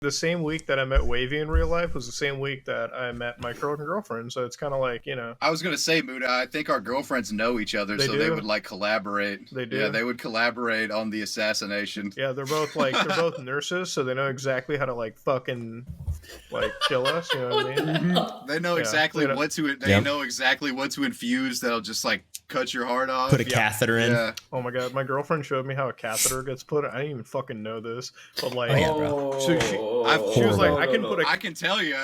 the same week that I met Wavy in real life was the same week that I met my current girlfriend. So it's kind of like, you know. I was gonna say, Muda, I think our girlfriends know each other, so they would like collaborate. They do. Yeah, they would collaborate on the assassination. Yeah, they're both nurses, so they know exactly how to like fucking like kill us. You know what I mean? They know exactly what to. They know exactly what to infuse. That'll just like cut your heart off. Put a catheter in. Yeah. Oh my god, my girlfriend showed me how a catheter gets put. I didn't even fucking know this, but like, yeah, bro. so she was like, I can tell you,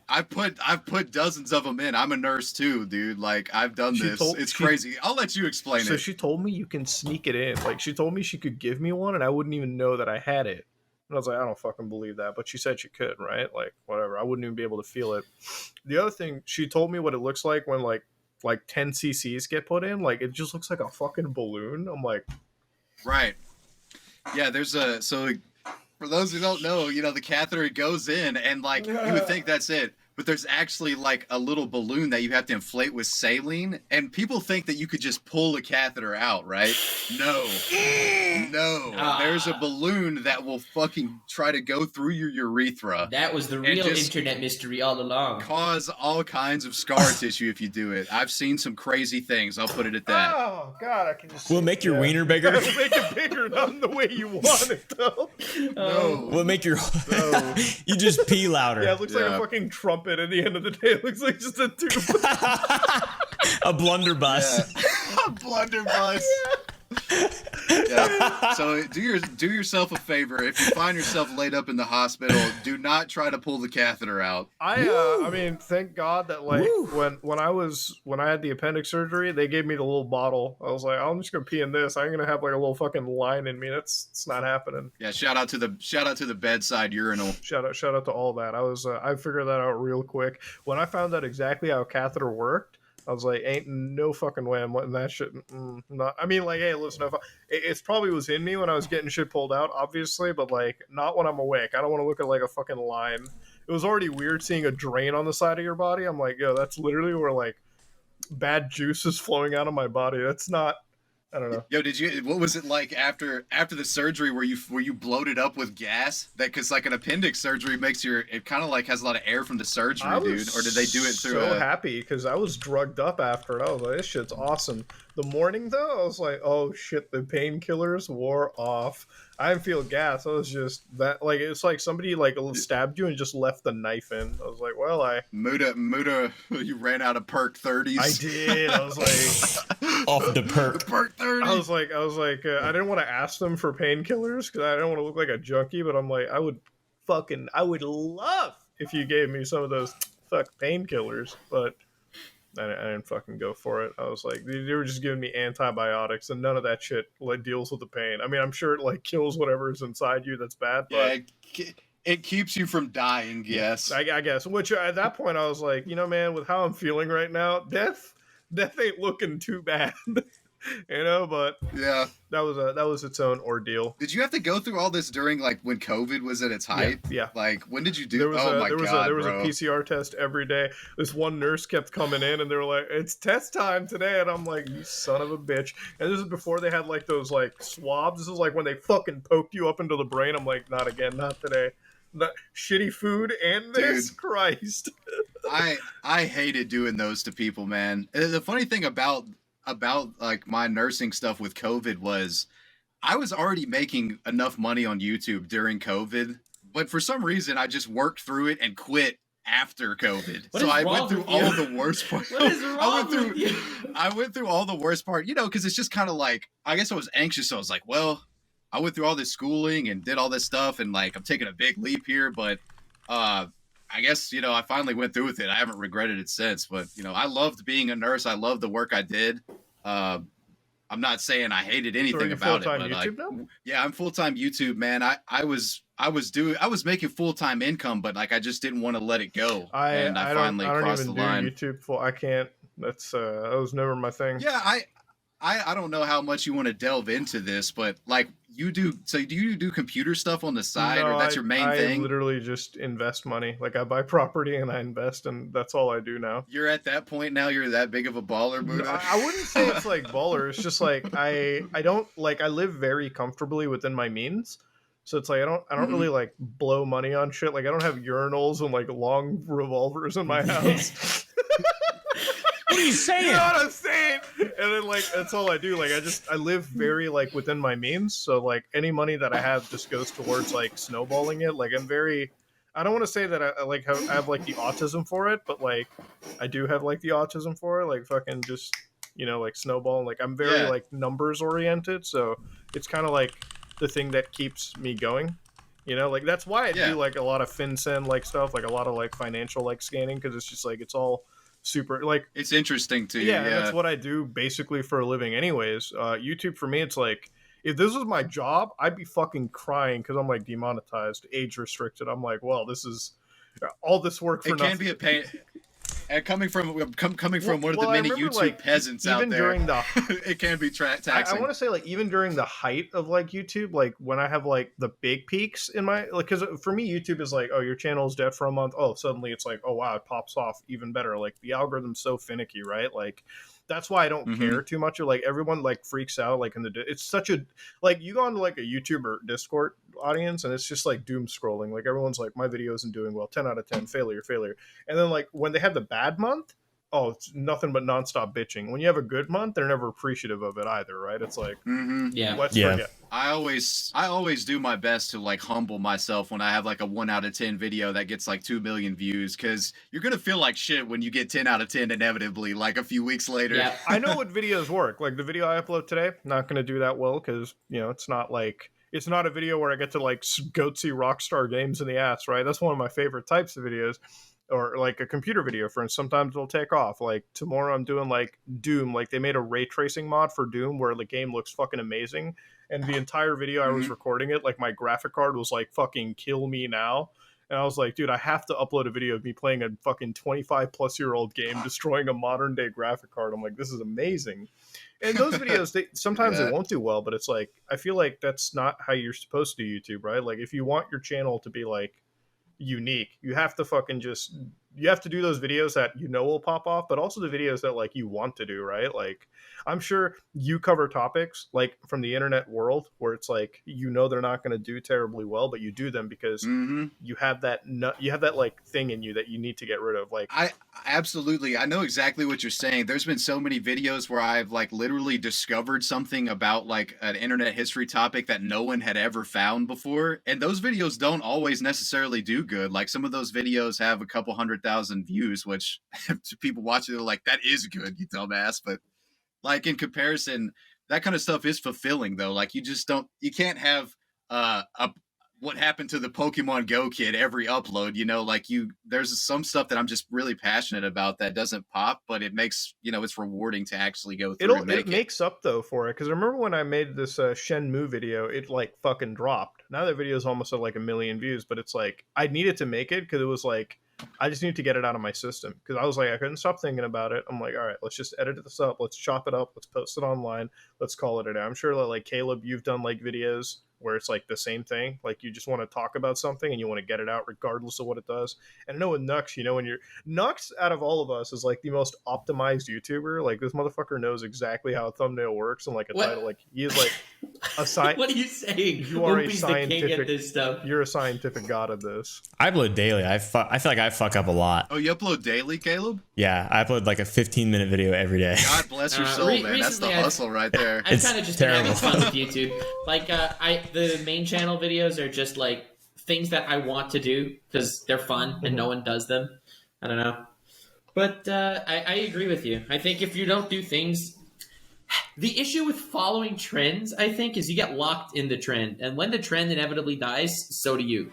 I've put dozens of them in. I'm a nurse too, dude. Like I've done this. It's crazy. I'll let you explain it. So she told me you can sneak it in. Like she told me she could give me one, and I wouldn't even know that I had it. And I was like, I don't fucking believe that. But she said she could, right? Like whatever. I wouldn't even be able to feel it. The other thing, she told me what it looks like when like 10 cc's get put in. Like it just looks like a fucking balloon. I'm like, right. Yeah, so for those who don't know, you know, the catheter goes in and like you would think that's it, but there's actually like a little balloon that you have to inflate with saline, and people think that you could just pull a catheter out, right? No. There's a balloon that will fucking try to go through your urethra. That was the real internet mystery all along. Cause all kinds of scar tissue if you do it. I've seen some crazy things. I'll put it at that. Oh god, I can just. Will it make your wiener bigger? Make it bigger, not in the way you want it though. No. Will it make your? No. You just pee louder. Yeah, it looks like a fucking trumpet. At the end of the day, it looks like just a tube. A blunderbuss. Yeah. A blunderbuss. Yeah. So do yourself a favor. If you find yourself laid up in the hospital, do not try to pull the catheter out. I mean, thank God that like when I had the appendix surgery, they gave me the little bottle. I was like, I'm just gonna pee in this. I ain't gonna have like a little fucking line in me. It's not happening. Yeah. Shout out to the bedside urinal. Shout out to all that. I figured that out real quick when I found out exactly how a catheter worked. I was like, ain't no fucking way I'm letting that shit. Not. I mean, like, hey, listen, it's probably was in me when I was getting shit pulled out, obviously, but like, not when I'm awake. I don't want to look at like a fucking line. It was already weird seeing a drain on the side of your body. I'm like, yo, that's literally where like bad juice is flowing out of my body. That's not. I don't know. Yo, what was it like after the surgery? Were you bloated up with gas? That because like an appendix surgery makes it kind of like has a lot of air from the surgery, dude. Or did they do it through? So happy because I was drugged up after it. I was like, this shit's awesome. The morning though, I was like, oh shit, the painkillers wore off. I didn't feel gas. I was just that like it's like somebody like stabbed you and just left the knife in. I was like, well, Muda, you ran out of perk 30s. I did. I was like, off the perk 30. I was like, I didn't want to ask them for painkillers because I didn't want to look like a junkie. But I'm like, I would love if you gave me some of those painkillers, but. I didn't fucking go for it. I was like, they were just giving me antibiotics, and none of that shit like deals with the pain. I mean, I'm sure it like kills whatever is inside you that's bad, but it keeps you from dying. Yes, I guess. Which at that point I was like, you know, man, with how I'm feeling right now, death ain't looking too bad. You know, but yeah, that was its own ordeal. Did you have to go through all this during like when COVID was at its height? Yeah. Like when did you do? There was there was a PCR test every day. This one nurse kept coming in, and they were like, "It's test time today," and I'm like, "You son of a bitch!" And this is before they had like those like swabs. This is like when they fucking poked you up into the brain. I'm like, not again, not today. The shitty food and this, dude, Christ. I hated doing those to people, man. The funny thing about like my nursing stuff with COVID was I was already making enough money on YouTube during COVID, but for some reason I just worked through it and quit after COVID. So I went through all of the worst part. What is wrong with you? I went through all the worst part, you know, because it's just kind of like, I guess I was anxious. So I was like, well, I went through all this schooling and did all this stuff, and like I'm taking a big leap here, but I guess, you know, I finally went through with it. I haven't regretted it since, but, you know, I loved being a nurse. I loved the work I did. I'm not saying I hated anything about it, but YouTube now? Yeah, I'm full-time YouTube, man. I was making full-time income, but like I just didn't want to let it go. And I finally crossed the line. YouTube I can't. That was never my thing. Yeah, I don't know how much you want to delve into this, but like do you do computer stuff on the side, or that's your main thing? I literally just invest money. Like I buy property and I invest, and that's all I do now. You're at that point now. You're that big of a baller, Buddha? No, I wouldn't say it's like baller. It's just like I don't like I live very comfortably within my means. So it's like I don't really like blow money on shit. Like I don't have urinals and like long revolvers in my house. What are you saying? You know what I'm saying? And then like that's all I do. Like I live very like within my means. So like any money that I have just goes towards like snowballing it. Like I'm very. I don't want to say that I like I have like the autism for it, but like I do have like the autism for it. Like fucking just like snowballing. Like I'm very like numbers oriented. So it's kind of like the thing that keeps me going. Like that's why I do like a lot of FinCEN like stuff, like a lot of like financial like scanning, because it's just like it's all super like it's interesting to you. Yeah, that's what I do basically for a living anyways. YouTube for me, it's like if this was my job, I'd be fucking crying because I'm like demonetized, age restricted. I'm like, well, this is all this work for nothing. It can be a pain. And coming from one of the many YouTube like, peasants out there, during the, it can be taxing. I want to say like even during the height of like YouTube, like when I have like the big peaks in my like, because for me YouTube is like, oh, your channel is dead for a month. Oh, suddenly it's like, oh wow, it pops off even better. Like the algorithm's so finicky, right? Like that's why I don't care too much. Or like everyone like freaks out like in it's such a like you go on to like a YouTube or Discord audience and it's just like doom scrolling. Like everyone's like, my video isn't doing well, 10 out of 10, failure. And then like when they have the bad month, oh, it's nothing but nonstop bitching. When you have a good month, they're never appreciative of it either, right? It's like, let's forget. I always do my best to like humble myself when I have like a 1 out of 10 video that gets like 2 million views, because you're gonna feel like shit when you get 10 out of 10 inevitably, like a few weeks later. Yeah. I know what videos work. Like the video I upload today, not gonna do that well because it's not like. It's not a video where I get to like goat see Rockstar Games in the ass, right? That's one of my favorite types of videos. Or like a computer video, for instance, sometimes it'll take off. Like tomorrow I'm doing like Doom. Like they made a ray tracing mod for Doom where the game looks fucking amazing. And the entire video I was recording it, like my graphic card was like fucking kill me now. And I was like, dude, I have to upload a video of me playing a fucking 25-plus-year-old game destroying a modern day graphic card. I'm like, this is amazing. And those videos, sometimes they won't do well, but it's like, I feel like that's not how you're supposed to do YouTube, right? Like if you want your channel to be like unique, you have to fucking you have to do those videos that will pop off, but also the videos that like you want to do, right? Like I'm sure you cover topics like from the internet world where it's like they're not going to do terribly well, but you do them because you have that like thing in you that you need to get rid of. Like I know exactly what you're saying. There's been so many videos where I've like literally discovered something about like an internet history topic that no one had ever found before, and those videos don't always necessarily do good. Like some of those videos have a couple 100,000 views, which to people watching, they're like, that is good, you dumbass. But like in comparison, that kind of stuff is fulfilling though. Like you can't have what happened to the Pokemon Go kid every upload, like there's some stuff that I'm just really passionate about that doesn't pop, but it makes, it's rewarding to actually go through and make it. It makes up though for it. Cause I remember when I made this Shenmue video, it like fucking dropped. Now that video is almost at like 1 million views, but it's like, I needed to make it cause it was like, I just need to get it out of my system because I was like, I couldn't stop thinking about it. I'm like, all right, let's just edit this up. Let's chop it up. Let's post it online. Let's call it a day. I'm sure that like Caleb, you've done like videos where it's like the same thing. Like you just want to talk about something and you want to get it out regardless of what it does. And I know with Nux, when Nux out of all of us is like the most optimized YouTuber. Like this motherfucker knows exactly how a thumbnail works and like a title. Like he is like a science. What are you saying? You are Opie's a scientific. The king at this stuff. You're a scientific god of this. I upload daily. I feel like I fuck up a lot. Oh, you upload daily, Caleb? Yeah, I upload like a 15-minute video every day. God bless your soul, man. That's the hustle right there. I've kind of just been having fun with YouTube. Like the main channel videos are just like things that I want to do because they're fun and no one does them. I don't know. But I agree with you. I think if you don't do things... The issue with following trends, I think, is you get locked in the trend. And when the trend inevitably dies, so do you.